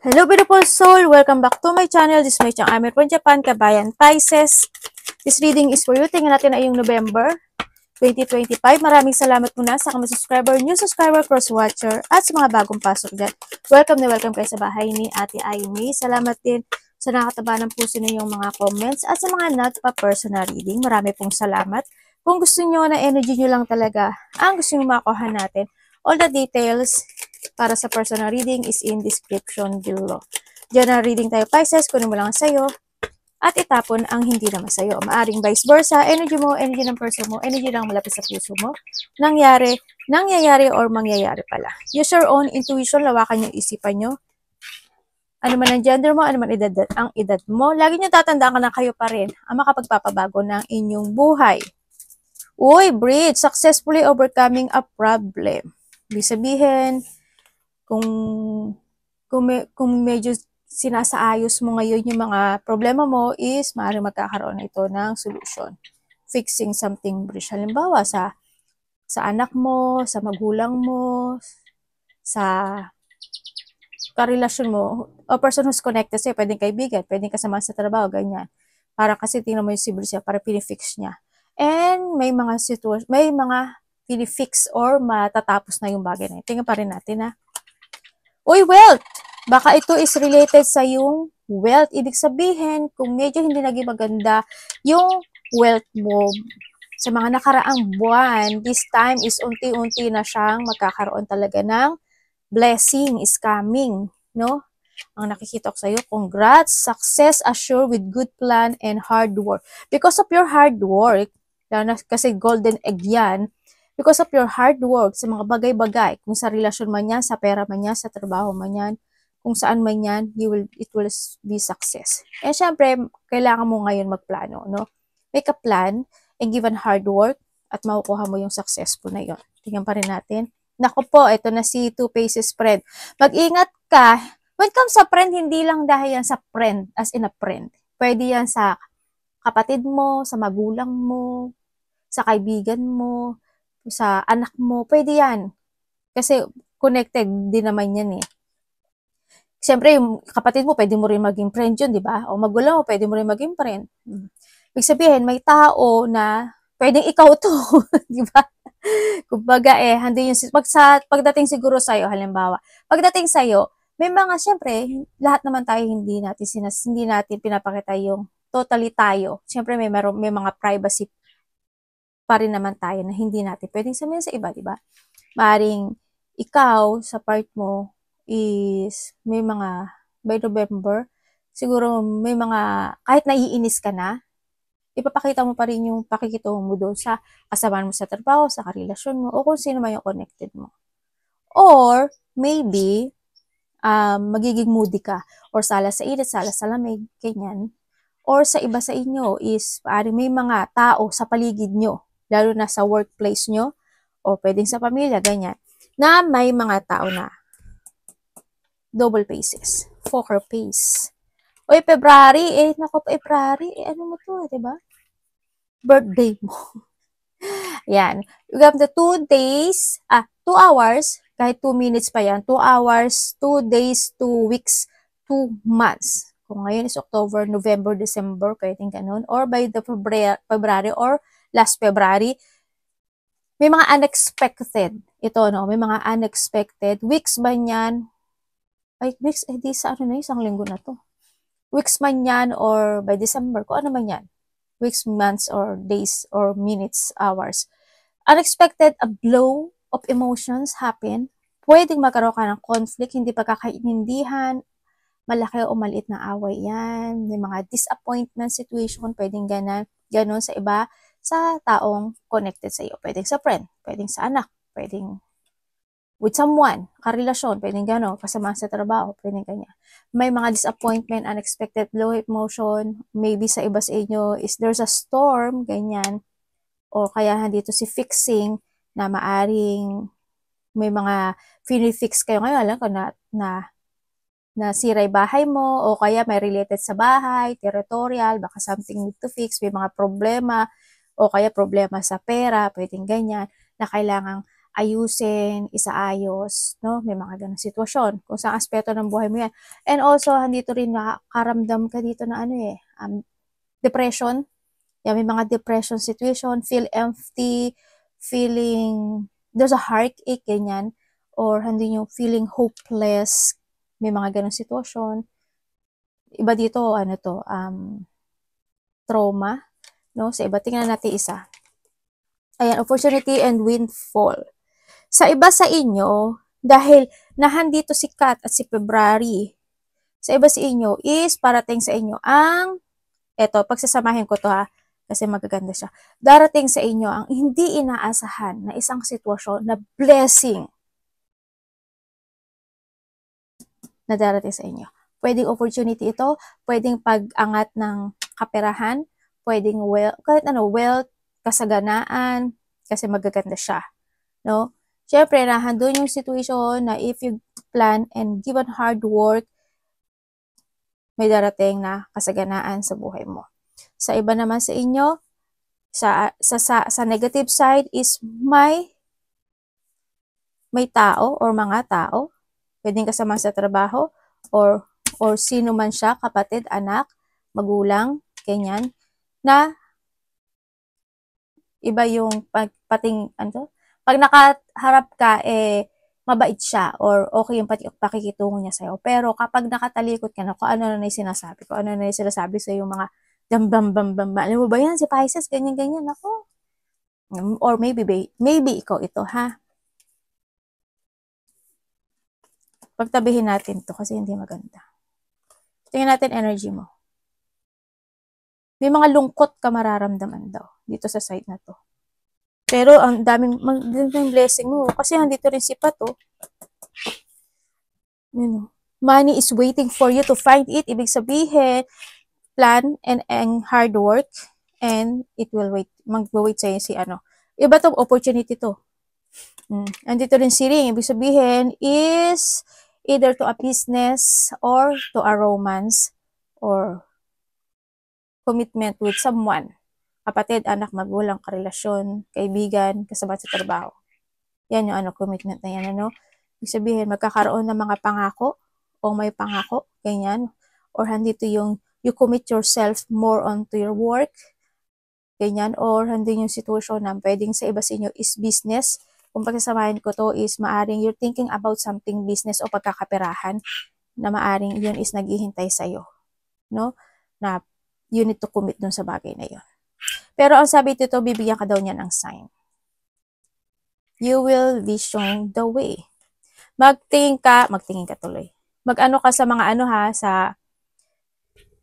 Hello beautiful soul! Welcome back to my channel. This is my channel. I'm from Japan, Kabayan, Pisces. This reading is for you. Tingnan natin na yung November 2025. Maraming salamat muna sa mga subscriber, new subscriber, cross-watcher, at sa mga bagong pasok dyan. Welcome na welcome kayo sa bahay ni Ate Aimee. Salamat din sa nakataba ng puso ninyong mga comments at sa mga nagpa-personal reading. Marami pong salamat. Kung gusto nyo na energy nyo lang talaga ang gusto nyo makuha natin, all the details para sa personal reading is in description below. General reading tayo, Pisces, kunin mo lang sa'yo at itapon ang hindi naman sa'yo. Maaring vice versa, energy mo, energy ng person mo, energy lang malapit sa puso mo. Nangyayari or mangyayari pala. Use your own intuition, lawakan yung isipan nyo. Ano man ang gender mo, ano man ang edad mo, lagi nyo tatandaan ka na kayo pa rin ang makapagpapabago ng inyong buhay. Uy, Bridge, successfully overcoming a problem. Ibig sabihin, kung medyo sinasaayos mo ngayon yung mga problema mo is maaaring magkakaroon na ito ng solution. Fixing something bridge. Halimbawa, sa anak mo, sa magulang mo, sa karelasyon mo, o person who's connected sa'yo, pwedeng kaibigan, pwedeng kasama sa trabaho, ganyan. Para kasi tingnan mo yung si bridge para pinifix niya. And may mga situation, may mga pinifix or matatapos na yung bagay na yun. Tingnan pa rin natin, ha. Uy, wealth! Baka ito is related sa yung wealth. Ibig sabihin, kung medyo hindi naging maganda yung wealth mo sa mga nakaraang buwan, this time is unti-unti na siyang magkakaroon talaga ng blessing is coming, no? Ang nakikita ko sa'yo, congrats, success assured with good plan and hard work. Because of your hard work, kasi golden egg yan, because of your hard work sa mga bagay-bagay, kung sa relasyon man yan, sa pera man yan, sa trabaho man yan, kung saan man yan, it will be success. And syempre, kailangan mo ngayon magplano, no? Make a plan and give an hard work at makukuha mo yung successful na yon. Tingnan pa rin natin. Naku po, ito na si Two Faces friend. Mag-ingat ka. When it comes sa friend, hindi lang dahil yan sa friend, as in a friend. Pwede yan sa kapatid mo, sa magulang mo, sa kaibigan mo, sa anak mo, pwede yan. Kasi connected din naman yan eh. Siyempre, yung kapatid mo, pwede mo rin maging friend yun, di ba? O magulang mo, pwede mo rin maging friend. Ibig sabihin, may tao na pwedeng ikaw to, di ba? Kumbaga hindi yung, pagdating siguro sa'yo, halimbawa, pagdating sa'yo, may mga, siyempre, lahat naman tayo hindi natin pinapakita yung totally tayo. Siyempre, may mga privacy pa rin naman tayo na hindi natin pwedeng sabihin sa iba, di ba? Maring ikaw, sa part mo, is may mga, by November, siguro may mga, kahit naiinis ka na, ipapakita mo pa rin yung pakikitungo mo doon sa kasama mo sa trabaho, sa karelasyon mo, o kung sino man yung connected mo. Or, maybe, magiging moody ka, or sala sa init, sala sa lamig, ganyan. Or sa iba sa inyo is, may mga tao sa paligid nyo, lalo na sa workplace nyo, o pwedeng sa pamilya, ganyan, na may mga tao na double faces, poker face. Oy, February, naku, February, ano mo to, diba? Birthday mo. Yan. You have the 2 days, 2 hours, kahit 2 minutes pa yan, 2 hours, 2 days, 2 weeks, 2 months. Kung ngayon is October, November, December, pwedeng ganun. Or by the February or last February, may mga unexpected. Ito, no? May mga unexpected. Weeks ba yan? Ay, weeks, di sa ano na, isang linggo na to. Weeks man yan or by December, kung ano man yan. Weeks, months, or days, or minutes, hours. Unexpected, a blow of emotions happen. Pwedeng magkaroon ka ng conflict, hindi pagkakaintindihan, malaki o maliit na away yan. May mga disappointment situation, pwedeng ganon sa iba, sa taong connected sa iyo. Pwedeng sa friend, pwedeng sa anak, pwedeng with someone, karelasyon, pwedeng gano'n, kasama sa trabaho, pwedeng ganyan. May mga disappointment, unexpected low emotion, maybe sa iba sa inyo is there's a storm, ganyan, o kaya nandito si fixing, na maaring may mga finifix kayo ngayon, alam ko na siray bahay mo, o kaya may related sa bahay, territorial, baka something need to fix, may mga problema, o kaya problema sa pera, pwedeng ganyan, na kailangang ayusin, isaayos, no? May mga ganong sitwasyon. Kung saan aspeto ng buhay mo yan. And also, handito rin nakakaramdam ka dito na depression. Yan, may mga depression situation, feel empty, feeling, there's a heartache, ganyan. Or hindi yung feeling hopeless. May mga ganong sitwasyon. Iba dito, trauma, no? Sa iba, tingnan natin isa. Ayan, opportunity and windfall. Sa iba sa inyo, dahil nahandito si Kat at si February, sa iba sa inyo is parating sa inyo pagsasamahin ko to ha, kasi magaganda siya. Darating sa inyo ang hindi inaasahan na isang sitwasyon na blessing na darating sa inyo. Pwedeng opportunity ito, pwedeng pag-angat ng kaperahan, pwedeng wealth, kasaganaan, kasi magaganda siya. No? Siyempre, nahandun yung situation na if you plan and give on hard work, may darating na kasaganaan sa buhay mo. Sa iba naman sa inyo, sa negative side is may tao or mga tao, pwedeng kasama sa trabaho, or sino man siya, kapatid, anak, magulang, ganyan, na iba yung pag nakaharap ka, mabait siya, or okay yung pakikitungo niya sa'yo. Pero kapag nakatalikod ka na, kung ano na yung sinasabi, sa yung mga dam-bam-bam-bam, alam mo ba yan, si Pisces, ganyan-ganyan, ako. Or maybe ikaw ito, ha? Pagtabihin natin to kasi hindi maganda. Tingnan natin energy mo. May mga lungkot ka mararamdaman daw dito sa side na to. Pero ang daming blessing mo kasi nandito rin si Pato. Money is waiting for you to find it. Ibig sabihin, plan and hard work and it will wait. Mag-wait sa'yo si Iba to, opportunity to. Andito rin si Ring. Ibig sabihin is either to a business or to a romance or commitment with someone. Kapatid, anak, magulang, karelasyon, kaibigan, kasama sa trabaho. Yan yung commitment na yan, Ibig sabihin, magkakaroon ng mga pangako o may pangako, ganyan. Or handito yung you commit yourself more onto your work, ganyan. Or handito yung situation na pwedeng sa iba sa inyo is business. Kung pagsasamahin ko to is maaring you're thinking about something business o pagkakaperahan na maaring yun is naghihintay sa'yo, no? Na you need to commit dun sa bagay na yun. Pero ang sabi dito, bibigyan ka daw niya ng sign. You will be shown the way. Magtingin ka tuloy. Mag-ano ka sa mga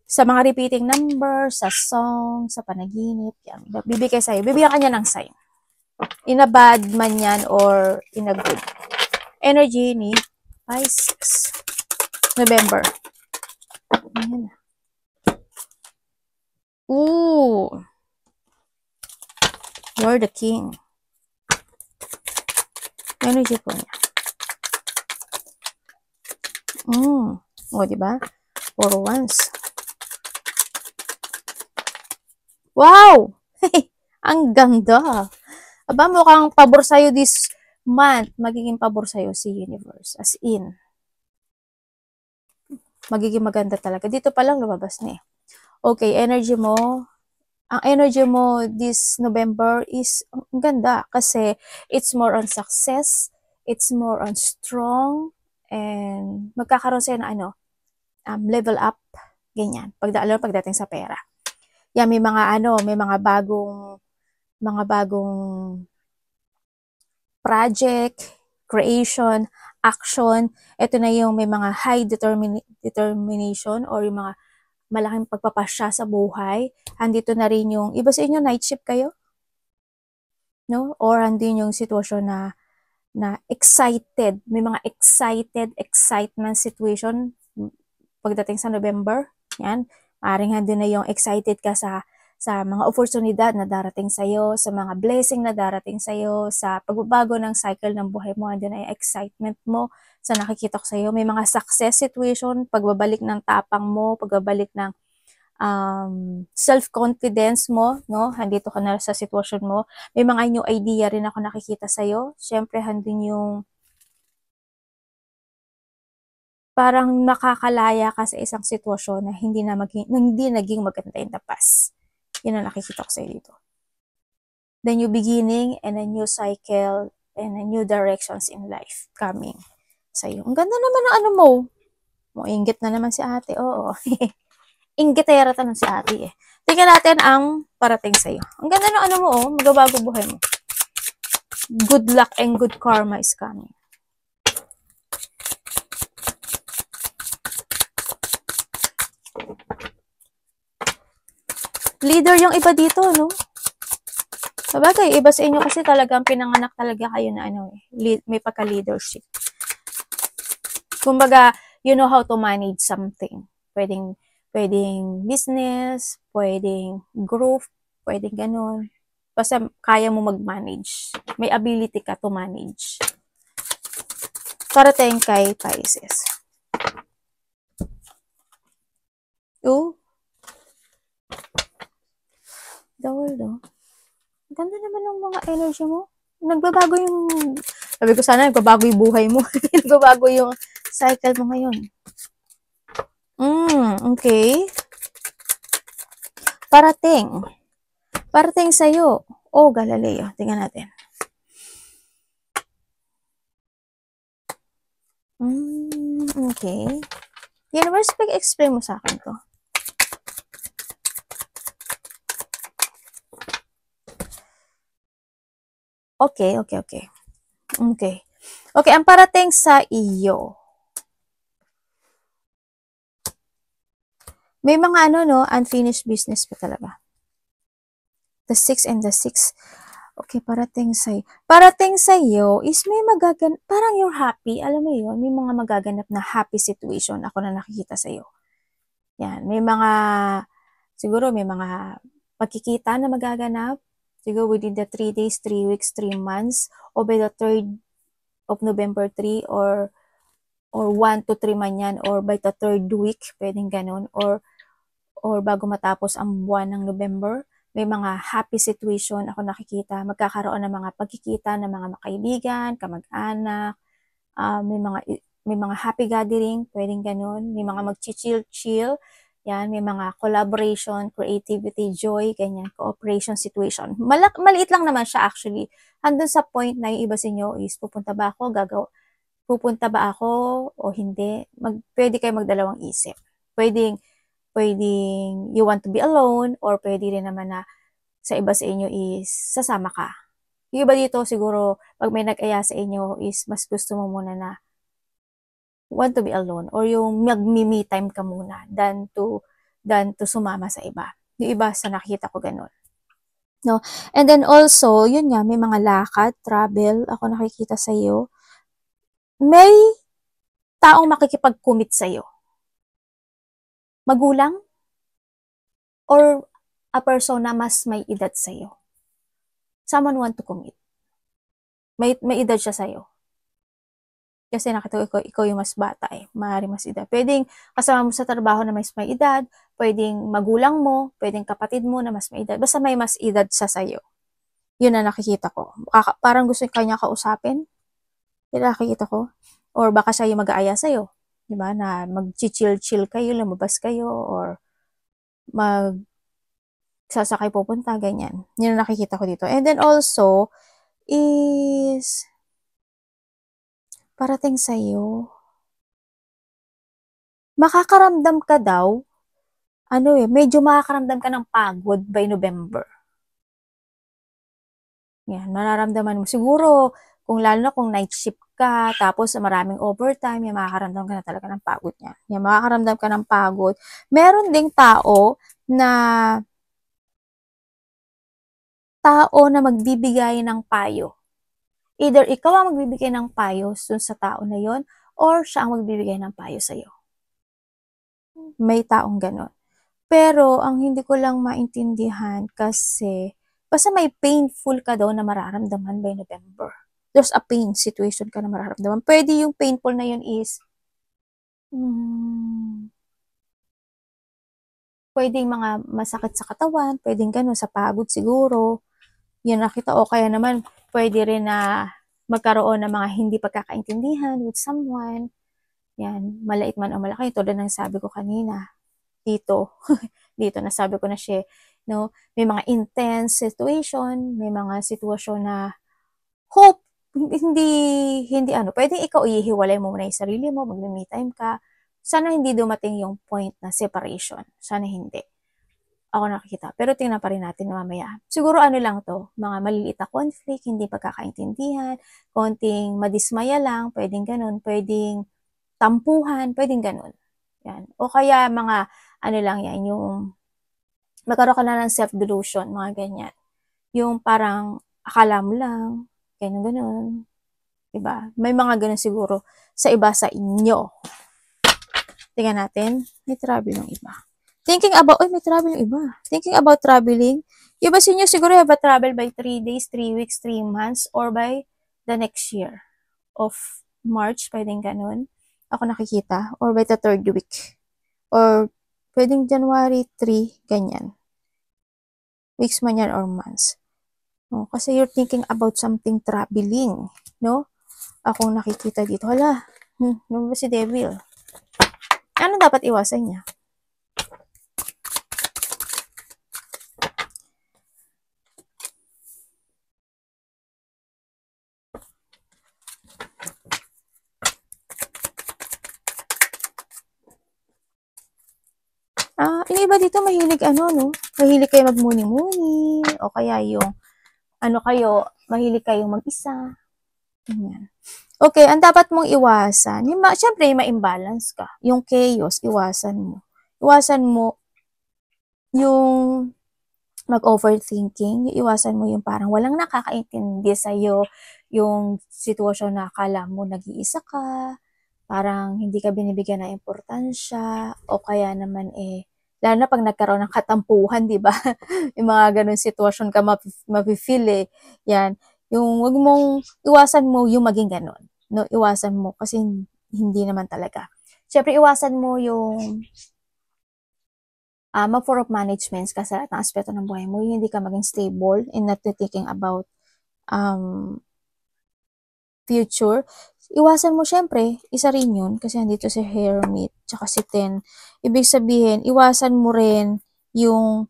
sa mga repeating numbers, sa song, sa panaginip, yan. Bibigyan ka niya ng sign. In a bad man yan or in a good. Energy ni Pisces. November. Ayan. Ooh. You're the king. Energy po niya. O, diba? 4 wands. Wow! Ang ganda. Aba, mukhang pabor sa'yo this month. Magiging pabor sa'yo si universe. As in. Magiging maganda talaga. Dito pa lang lumabas na eh. Okay, energy mo. Ang energy mo this November is ang ganda kasi it's more on success, it's more on strong, and magkakaroon sa'yo na level up, ganyan, pagdating sa pera. Yan, may mga bagong project, creation, action. Ito na yung may mga high determination or yung mga malaking pagpapasya sa buhay. Andito na rin yung, iba sa inyo, night shift kayo? No? Or andin yung sitwasyon na excited. May mga excitement situation pagdating sa November. Yan. Maaaring andin na yung excited ka sa mga oportunidad na darating sa'yo, sa mga blessing na darating sa'yo, sa pagbabago ng cycle ng buhay mo, andun na yung excitement mo sa nakikita ko sa'yo. May mga success situation, pagbabalik ng tapang mo, pagbabalik ng self-confidence mo, no? Handito ka na sa sitwasyon mo. May mga new idea rin ako nakikita sa'yo. Siyempre, handun yung parang nakakalaya ka sa isang sitwasyon na hindi naging maganda in the past. Yun ang nakikita ko sa'yo dito. The new beginning and a new cycle and a new directions in life coming sa'yo. Ang ganda naman ng ano mo. Inggit na naman si ate. Oo. Inggitera tanong si ate eh. Tingnan natin ang parating sa'yo. Ang ganda ng ano mo oh. Magbabago buhay mo. Good luck and good karma is coming. Leader yung iba dito, no? Sabagay, iba sa inyo kasi talagang pinanganak talaga kayo na ano may pagka-leadership. Kumbaga, you know how to manage something. Pwedeng business, pwedeng growth, pwedeng ganun. Basta kaya mo mag-manage. May ability ka to manage. Parating kay Pisces. Oh. The world, oh. Ganda naman ng mga energy mo. Nagbabago yung, sabi ko sana, nagbabago yung buhay mo. Nagbabago yung cycle mo ngayon. Okay. Parating sa'yo. Oh, Galileo. Tingnan natin. Okay. Universe, explain mo sa akin to. Okay. Okay, ang parating sa iyo. May mga unfinished business pa talaga. The 6 and the 6. Okay, parating sa iyo is may parang you're happy, alam mo yun, may mga magaganap na happy situation ako na nakikita sa iyo. Yan, siguro may mga pagkikita na magaganap, siguro within the 3 days, 3 weeks, 3 months, or by the 3rd of November 3 or 1 to 3 man yan, or by the 3rd week, pwedeng ganun, or bago matapos ang buwan ng November, may mga happy situation ako nakikita, magkakaroon ng mga pagkikita ng mga kaibigan, kamag-anak, may mga happy gathering, pwedeng ganun, may mga mag-chill, yan, may mga collaboration, creativity, joy, ganyan, cooperation situation. Maliit lang naman siya actually. Andun sa point na yung iba sa inyo is pupunta ba ako o hindi? Pwede kayo magdalawang isip. Pwedeng you want to be alone, or pwede rin naman na sa iba sa inyo is sasama ka. Yung iba dito siguro, pag may nag-aya sa inyo is mas gusto mo muna na want to be alone, or yung mag-me time ka muna than to sumama sa iba. Yung iba sa nakita ko ganun. No? And then also, yun nga, may mga lakad, travel, ako nakikita sa iyo. May taong makikipag-commit sa iyo. Magulang or a person na mas may edad sa iyo. Someone want to commit. May edad siya sa iyo. Kasi nakita ko ikaw yung mas bata eh. Maaari mas edad. Pwedeng kasama mo sa trabaho na mas may edad, pwedeng magulang mo, pwedeng kapatid mo na mas may edad. Basta may mas edad siya sa iyo. Yun na nakikita ko. Parang gusto kanya kausapin. Yun nakikita ko. Or baka siya yung mag-aaya sa iyo. Diba? Na mag-chill kayo, lumabas kayo, or sasakay pupunta, ganyan. Yun ang nakikita ko dito. And then also, is parating sa'yo, makakaramdam ka daw, medyo makakaramdam ka ng pagod by November. Yan, mararamdaman mo. Siguro, lalo na kung night shift ka, tapos maraming overtime, yan, makakaramdam ka na talaga ng pagod niya. Yan, makakaramdam ka ng pagod. Meron ding tao na magbibigay ng payo. Either ikaw ang magbibigay ng payo sa tao na yon, or siya ang magbibigay ng payo sa'yo. May taong ganon. Pero, ang hindi ko lang maintindihan kasi, basta may painful ka daw na mararamdaman by November. There's a pain situation ka na mararamdaman. Pwede yung painful na yun is, pwedeng mga masakit sa katawan, pwedeng ganun, sa pagod siguro, yun nakita, o kaya naman, pwede rin na magkaroon ng mga hindi pagkakaintindihan with someone, yan, malait man o malaki, tulad ng sabi ko kanina, dito, dito nasabi ko na siya, no, may mga intense situation, may mga sitwasyon na hope, hindi ano, pwedeng ikaw ihiwalay mo muna yung sarili mo, mag-me time ka, sana hindi dumating yung point na separation, sana hindi. Ako nakikita. Pero tingnan pa rin natin mamaya. Siguro ano lang to, mga maliliit na conflict, hindi pagkakaintindihan, konting madismaya lang, pwedeng ganun, pwedeng tampuhan, pwedeng ganun. Yan. O kaya mga, ano lang yan, yung magkaroon ka na ng self-delusion, mga ganyan. Yung parang akala mo lang, ganun-ganun. Diba? May mga ganun siguro sa iba sa inyo. Tingnan natin. May travel yung iba. Thinking about, may travel yung iba. Thinking about traveling. Yung iba sa inyo siguro have a travel by 3 days, 3 weeks, 3 months, or by the next year of March, pwedeng ganun. Ako nakikita. Or by the 3rd week. Or pwedeng January 3, ganyan. Weeks man yan or months. No? Kasi you're thinking about something traveling. No? Akong nakikita dito. Hala, ano ba si Devil? Ano dapat iwasan niya? Yung iba dito mahilig no? Mahilig kayo magmuni-muni, o kaya yung, mahilig kayong mag-isa. Ganyan. Okay, ang dapat mong iwasan, syempre, ma-imbalance ka. Yung chaos, iwasan mo. Iwasan mo yung mag-overthinking, iwasan mo yung parang walang nakakaintindi sa'yo, yung sitwasyon na akala mo nag-iisa ka, parang hindi ka binibigyan ng importansya, o kaya naman lalo na pag nagkaroon ng katampuhan, di ba? Yung mga ganun sitwasyon ka mafe-feel Yan. Yung wag mong, iwasan mo yung maging ganun. No, iwasan mo kasi hindi naman talaga. Siyempre, iwasan mo yung mag-for of management ka sa lahat ng aspeto ng buhay mo. Yung hindi ka maging stable and not thinking about future. Iwasan mo syempre, isa rin yun, kasi andito si Hermit, tsaka si Ten. Ibig sabihin, iwasan mo rin yung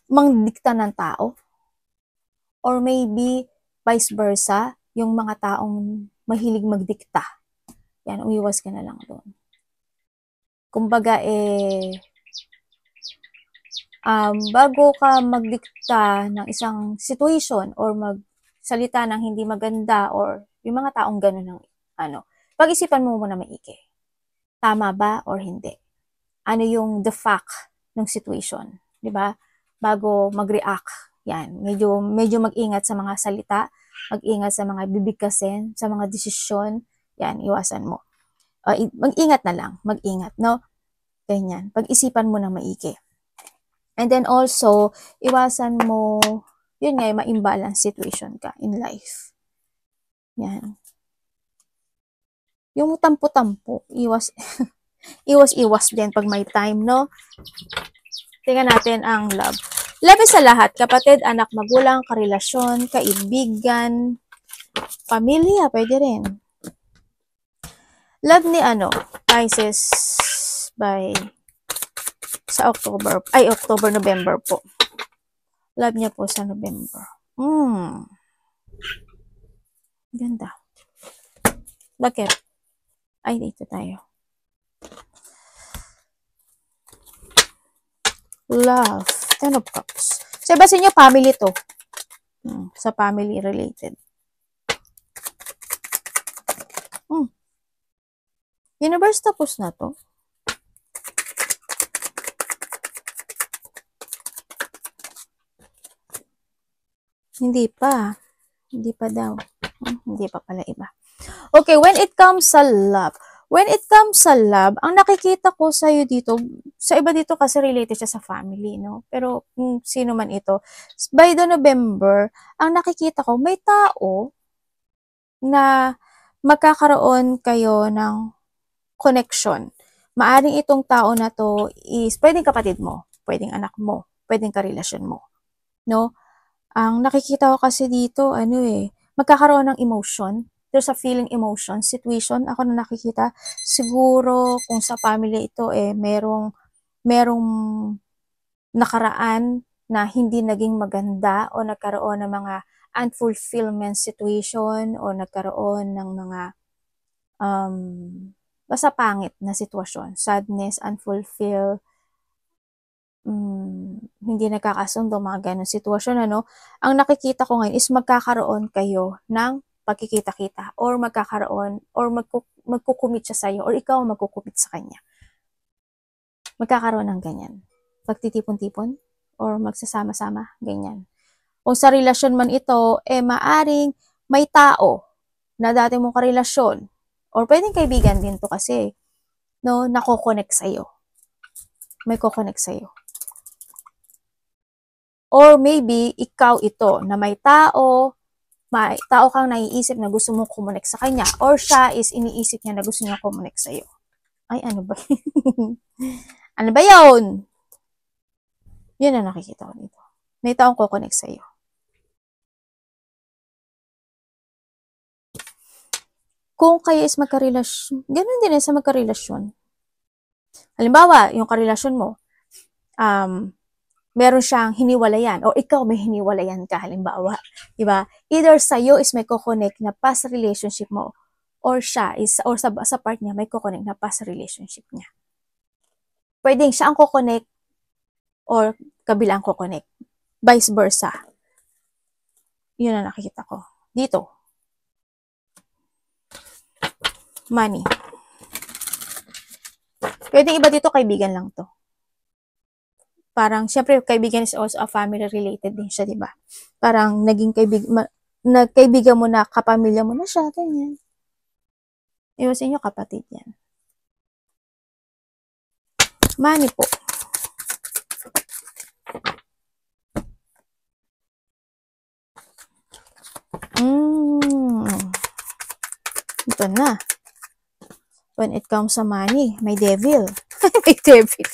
mangdikta ng tao. Or maybe, vice versa, yung mga taong mahilig magdikta. Yan, umiwas ka na lang doon. Kumbaga, bago ka magdikta ng isang situation or magsalita ng hindi maganda or yung mga taong gano'n ng pag-isipan mo muna maigi. Tama ba or hindi? Ano yung the fact ng situation, 'di ba? Bago mag-react. Yan, medyo mag-ingat sa mga salita, mag-ingat sa mga bibigkasin, sa mga desisyon. Yan, iwasan mo. Mag-ingat na lang, mag-ingat, no? Ganyan. Pag-isipan mo na maigi. And then also, iwasan mo, yun nga, ma-imbalance situation ka in life. Yan. Yung tampo-tampo, iwas, iwas din pag may time, no? Tingnan natin ang love. Love is sa lahat, kapatid, anak, magulang, karelasyon, kaibigan, pamilya, pwede rin. Love ni Pisces by sa October, November po. Love niya po sa November. Ganda. Bakit? Ay, dito tayo. Love. Ten of Cups. Sa iba sa inyo, family to. Sa family related. Universe, tapos na to. Hindi pa. Hindi pa daw. Hindi pa pala iba. Okay, when it comes sa love, ang nakikita ko sa'yo dito, sa iba dito kasi related siya sa family, no? Pero sino man ito, by the November, ang nakikita ko, may tao na magkakaroon kayo ng connection. maaring itong tao na to is pwedeng kapatid mo, pwedeng anak mo, pwedeng karelasyon mo, no? Ang nakikita ko kasi dito, magkakaroon ng emotion. There's a feeling emotion, situation, ako na nakikita. Siguro, kung sa family ito, merong nakaraan na hindi naging maganda o nagkaroon ng mga unfulfillment situation o nagkaroon ng mga basta pangit na sitwasyon, sadness, unfulfilled, hindi nagkakasundo, mga ganong sitwasyon, ang nakikita ko ngayon is magkakaroon kayo ng pagkikita-kita or magkakaroon or magkukumit siya sa'yo or ikaw magkukumit sa kanya. Magkakaroon ng ganyan. Pagtitipon-tipon or magsasama-sama, ganyan. Kung sa relasyon man ito, maaring may tao na dati mong karelasyon or pwedeng kaibigan din to kasi, no, nako-connect sa'yo. May ko-connect sa'yo. Or maybe, ikaw ito, na may tao kang naiisip na gusto mong kumonek sa kanya, or siya is iniisip niya na gusto niya kumonek sa'yo. Ay, ano ba? Ano ba yun? Yun ang nakikita ko dito. May taong kukonek sa'yo. Kung kayo is magkarelasyon, ganun din sa magkarelasyon. Halimbawa, yung karelasyon mo, meron siyang hiniwalayan o ikaw may hiniwalayan ka, halimbawa, diba? Either sa'yo is may kukonek na past relationship mo or siya is, or sa part niya may kukonek na past relationship niya. Pwedeng siya ang kukonek or kabila ang kukonek. Vice versa. Yun ang nakikita ko. Dito. Money. Pwedeng iba dito, kaibigan lang to. Parang, syempre, kaibigan is also a family related din siya, diba? Parang, nagkaibigan mo na, kapamilya mo na siya, ganyan. Iwas inyo, kapatid yan. Money po. Ito na. When it comes sa money, may devil. May devil.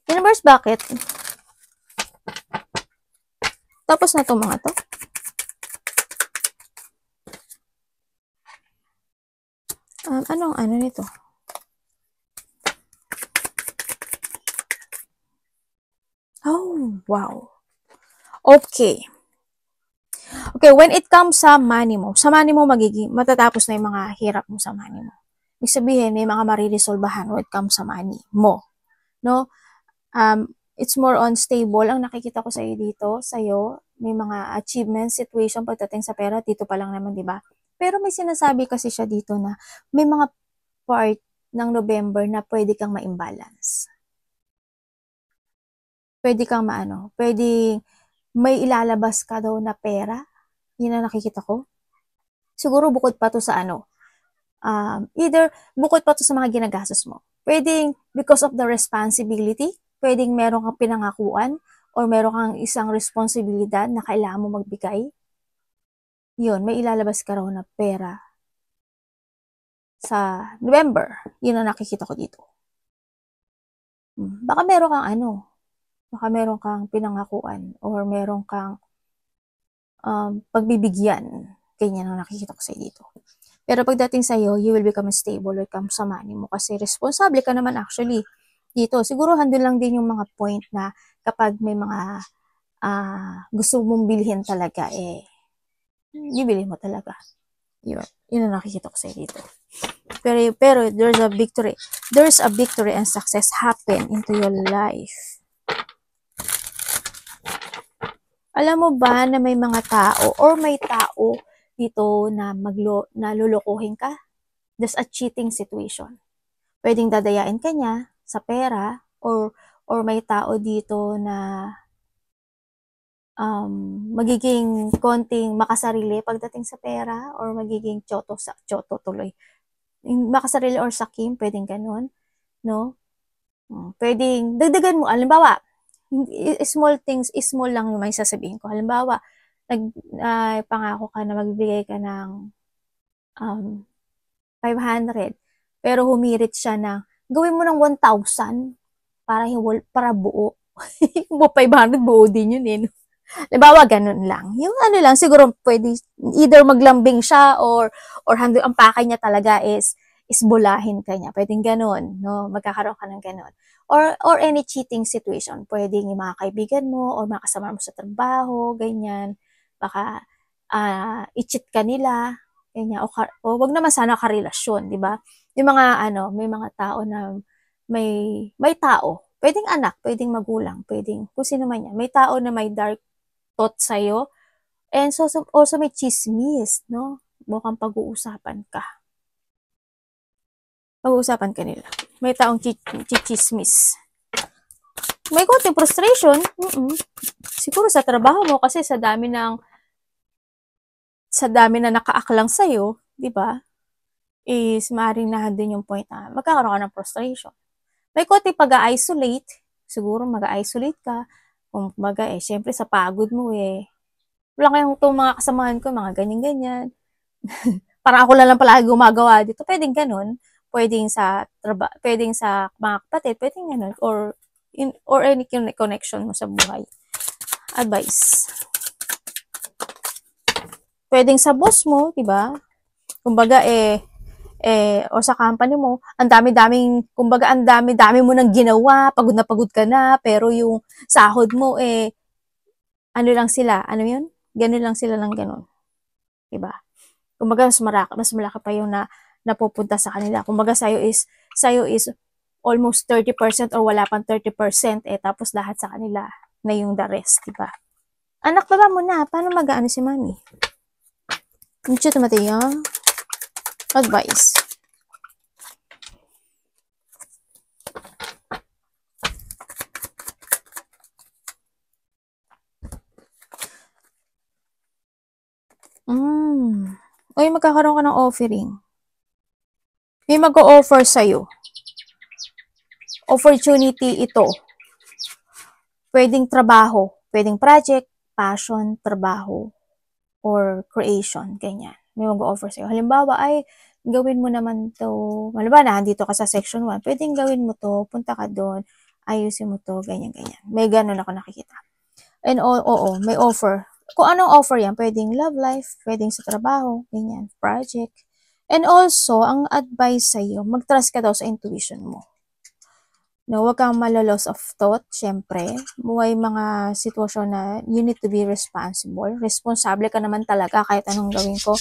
Universe, bakit? Tapos na itong mga to. Ano nito? Oh, wow. Okay. Okay, when it comes sa money mo matatapos na yung mga hirap mo sa money mo. Ibig sabihin, may mga mariresolbahan when it comes sa money mo. No? It's more on stable. Ang nakikita ko sa'yo, may mga achievement situation pagdating sa pera, dito pa lang naman, di ba? Pero may sinasabi kasi siya dito na may mga part ng November na pwede kang ma-imbalance. Pwede kang pwede may ilalabas ka daw na pera. Yun ang nakikita ko. Siguro bukod pa to sa either bukod pa to sa mga ginagastos mo. Pwedeng because of the responsibility, pwedeng meron kang pinangakuan or meron kang isang responsibilidad na kailangan mo magbigay. Yun, may ilalabas ka raw na pera sa November. Yun ang nakikita ko dito. Baka meron kang baka meron kang pinangakuan or meron kang pagbibigyan. Ganyan ang nakikita ko sa dito. Pero pagdating sa'yo, you will become stable when it comes sa money mo kasi responsable ka naman actually dito. Siguro handun lang din yung mga point na kapag may mga gusto mong bilhin talaga, bibili mo talaga. Yun ang nakikita ko sa dito. Pero there's a victory. There's a victory and success happen into your life. Alam mo ba na may mga tao or may tao dito na lulukuhin ka? There's a cheating situation. Pwedeng dadayain ka niya sa pera or may tao dito na magiging konting makasarili pagdating sa pera or magiging choto tuloy. Makasarili or sakim, pwedeng ganun, no? Pwedeng dagdagan mo, halimbawa, small things, small lang yung may sasabihin ko. Halimbawa, pangako ka na magbibigay ka ng 500. Pero humirit siya na, gawin mo ng 1,000 para buo. Kung 500, buo din yun eh. Halimbawa, ganun lang. Yung ano lang, siguro pwede either maglambing siya or ang pakay niya talaga is bulahin ka niya. Pwedeng ganun, no? Magkakaroon ka ng ganun. Or any cheating situation. Pwedeng yung mga kaibigan mo or mga kasama mo sa trabaho, ganyan. Baka i-cheat ka nila, ganyan. O wag naman sana karelasyon, di ba? Yung mga may mga tao na may tao, pwedeng anak, pwedeng magulang, pwedeng kung sino man yan. May tao na may dark thought sa'yo. And so also may chismis, no? Mukhang pag-uusapan ka. Pag-uusapan ka nila. May taong chismis. May konting frustration. Siguro sa trabaho mo kasi sa dami na nakaaklang sa'yo, di ba? Is maaaring nandun yung point na magkakaroon ka ng frustration. May konting pag-isolate. Siguro mag-isolate ka. Kung baga syempre sa pagod mo wala kayong itong mga kasamahan ko, mga ganyan-ganyan. Parang ako lang palagi gumagawa dito. Pwedeng ganun. Pwedeng sa mga kapatid, pwedeng ganun. Or any connection mo sa buhay. Advice. Pwedeng sa boss mo, diba? Kumbaga o sa company mo, ang dami mo nang ginawa, pagod na pagod ka na, pero yung sahod mo ano lang sila, yun? Ganun lang sila lang ganun. Diba? Kumbaga, mas malaki pa yung napupunta sa kanila. Kumbaga, sa'yo is almost 30% or wala pang 30%, tapos lahat sa kanila na yung the rest, diba? Anak, baba mo na. Paano mag-aano si mami? Hindi Mateo. Advice. Uy, magkakaroon ka ng offering. May mag-o-offer sa'yo. Opportunity ito. Pwedeng trabaho, pwedeng project, passion, trabaho, or creation, ganyan. May mag-o-offer sa'yo. Halimbawa, gawin mo naman to, halimbawa, nandito ka sa section 1, pwedeng gawin mo to, punta ka doon, ayusin mo to, ganyan-ganyan. May ganun ako nakikita. And oo, may offer. Kung anong offer yan, pwedeng love life, pwedeng sa trabaho, ganyan, project. And also, ang advice sa'yo, mag-trust ka daw sa intuition mo. No, huwag kang malo-loss of thought, syempre. May mga sitwasyon na you need to be responsible. Responsable ka naman talaga kahit anong gawin ko.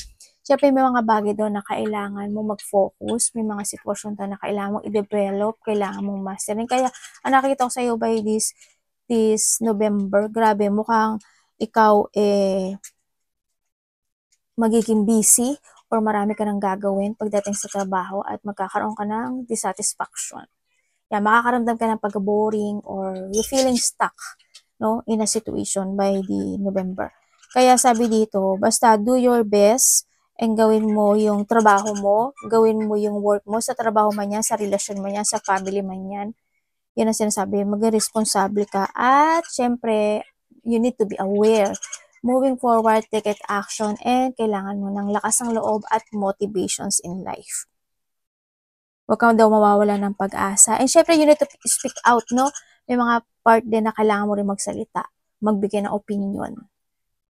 Syempre, may mga bagay daw na kailangan mo mag-focus. May mga sitwasyon daw na kailangan mong i-develop, kailangan mong masterin. Kaya, ang nakita ko sa'yo by this November, grabe, mukhang ikaw magiging busy or marami ka nang gagawin pagdating sa trabaho at magkakaroon ka ng dissatisfaction. Yan, makakaramdam ka ng pag-boring or you feeling stuck, no, in a situation by the November. Kaya sabi dito, basta do your best and gawin mo yung trabaho mo, gawin mo yung work mo sa trabaho man yan, sa relasyon man yan, sa family man yan. Yan ang sinasabi, mag-responsable ka at syempre, you need to be aware. Moving forward, take action and kailangan mo ng lakas ng loob at motivations in life. Huwag kang daw mawawala ng pag-asa. And syempre, you need to speak out, no? May mga part din na kailangan mo rin magsalita, magbigay ng opinion.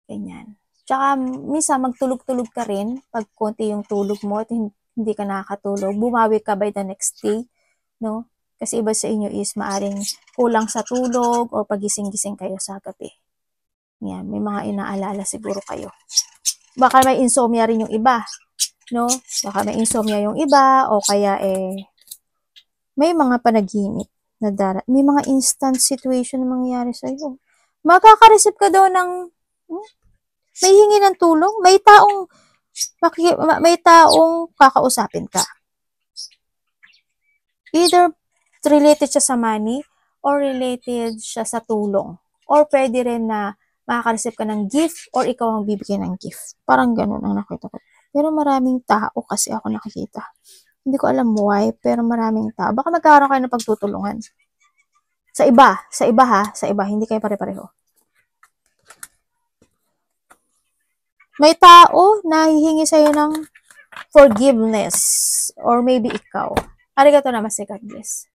Ganyan. Tsaka, minsan, magtulog-tulog ka rin pag konti yung tulog mo at hindi ka nakakatulog. Bumawi ka by the next day, no? Kasi iba sa inyo is maaring kulang sa tulog o pagising-gising kayo sa gabi. Yan, may mga inaalala siguro kayo. Baka may insomnia rin yung iba, no? Baka may insomnia yung iba o kaya may mga panaginip na may mga instant situation na mangyayari sa iyo. Makaka-receive ka daw ng may hingi ng tulong, may taong kakausapin ka. Either related siya sa money or related siya sa tulong. Or pwede rin na makaka-receive ka ng gift or ikaw ang bibigyan ng gift. Parang ganun ang nakita ko. Pero maraming tao kasi ako nakikita. Hindi ko alam why, pero maraming tao. Baka magkakaroon kayo ng pagtutulungan. Sa iba, hindi kayo pare-pareho. May tao na hihingi sa'yo ng forgiveness, or maybe ikaw. Arigato namaste, God bless.